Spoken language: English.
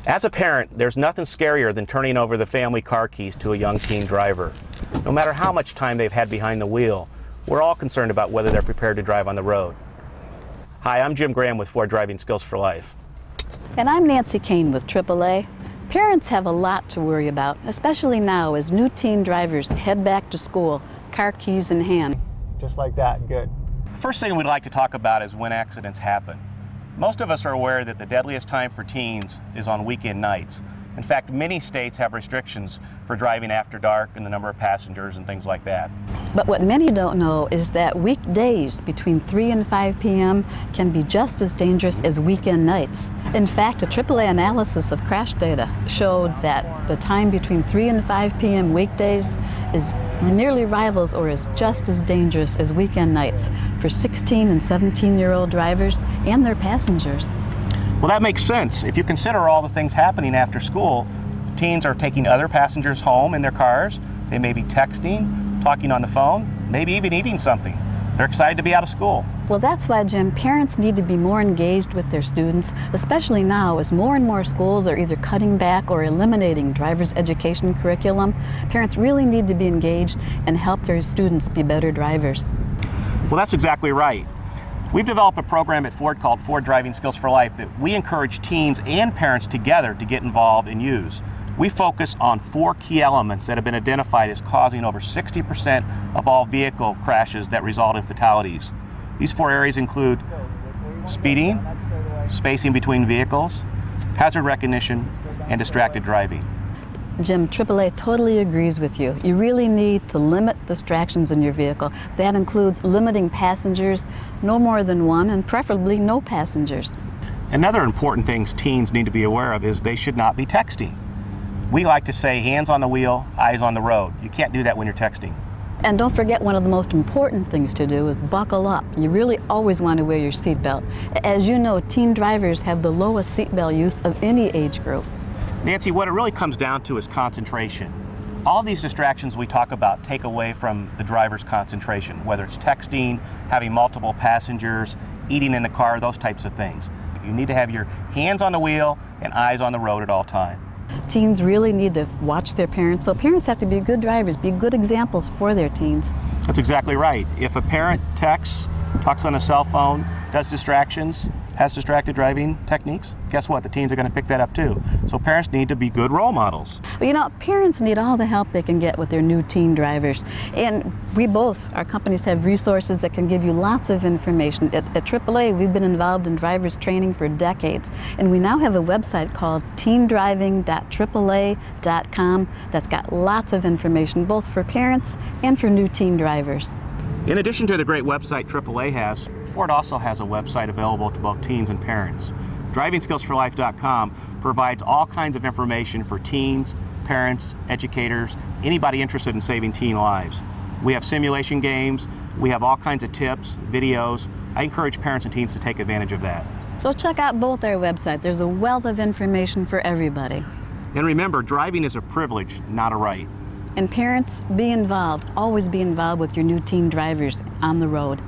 As a parent, there's nothing scarier than turning over the family car keys to a young teen driver. No matter how much time they've had behind the wheel, we're all concerned about whether they're prepared to drive on the road. Hi, I'm Jim Graham with Ford Driving Skills for Life. And I'm Nancy Kane with AAA. Parents have a lot to worry about, especially now as new teen drivers head back to school, car keys in hand. Just like that, good. The first thing we'd like to talk about is when accidents happen. Most of us are aware that the deadliest time for teens is on weekend nights. In fact, many states have restrictions for driving after dark and the number of passengers and things like that. But what many don't know is that weekdays between 3 and 5 p.m. can be just as dangerous as weekend nights. In fact, a AAA analysis of crash data showed that the time between 3 and 5 p.m. weekdays is nearly rivals or is just as dangerous as weekend nights for 16 and 17-year-old drivers and their passengers. Well, that makes sense. If you consider all the things happening after school, teens are taking other passengers home in their cars. They may be texting, talking on the phone, maybe even eating something. They're excited to be out of school. Well, that's why, Jim, parents need to be more engaged with their students, especially now as more and more schools are either cutting back or eliminating driver's education curriculum. Parents really need to be engaged and help their students be better drivers. Well, that's exactly right. We've developed a program at Ford called Ford Driving Skills for Life that we encourage teens and parents together to get involved and use. We focus on 4 key elements that have been identified as causing over 60% of all vehicle crashes that result in fatalities. These 4 areas include speeding, spacing between vehicles, hazard recognition, and distracted driving. Jim, AAA totally agrees with you. You really need to limit distractions in your vehicle. That includes limiting passengers, no more than 1, and preferably no passengers. Another important thing teens need to be aware of is they should not be texting. We like to say hands on the wheel, eyes on the road. You can't do that when you're texting. And don't forget, one of the most important things to do is buckle up. You really always want to wear your seatbelt. As you know, teen drivers have the lowest seatbelt use of any age group. Nancy, what it really comes down to is concentration. All these distractions we talk about take away from the driver's concentration, whether it's texting, having multiple passengers, eating in the car, those types of things. You need to have your hands on the wheel and eyes on the road at all times. Teens really need to watch their parents, so parents have to be good drivers, be good examples for their teens. That's exactly right. If a parent texts, talks on a cell phone, does distractions, has distracted driving techniques, guess what? The teens are going to pick that up too. So parents need to be good role models. Well, you know, parents need all the help they can get with their new teen drivers. And our companies have resources that can give you lots of information. At AAA, we've been involved in drivers training for decades. And we now have a website called teendriving.aaa.com that's got lots of information, both for parents and for new teen drivers. In addition to the great website AAA has, Ford also has a website available to both teens and parents. DrivingSkillsForLife.com provides all kinds of information for teens, parents, educators, anybody interested in saving teen lives. We have simulation games, we have all kinds of tips, videos. I encourage parents and teens to take advantage of that. So check out both our websites. There's a wealth of information for everybody. And remember, driving is a privilege, not a right. And parents, be involved. Always be involved with your new teen drivers on the road.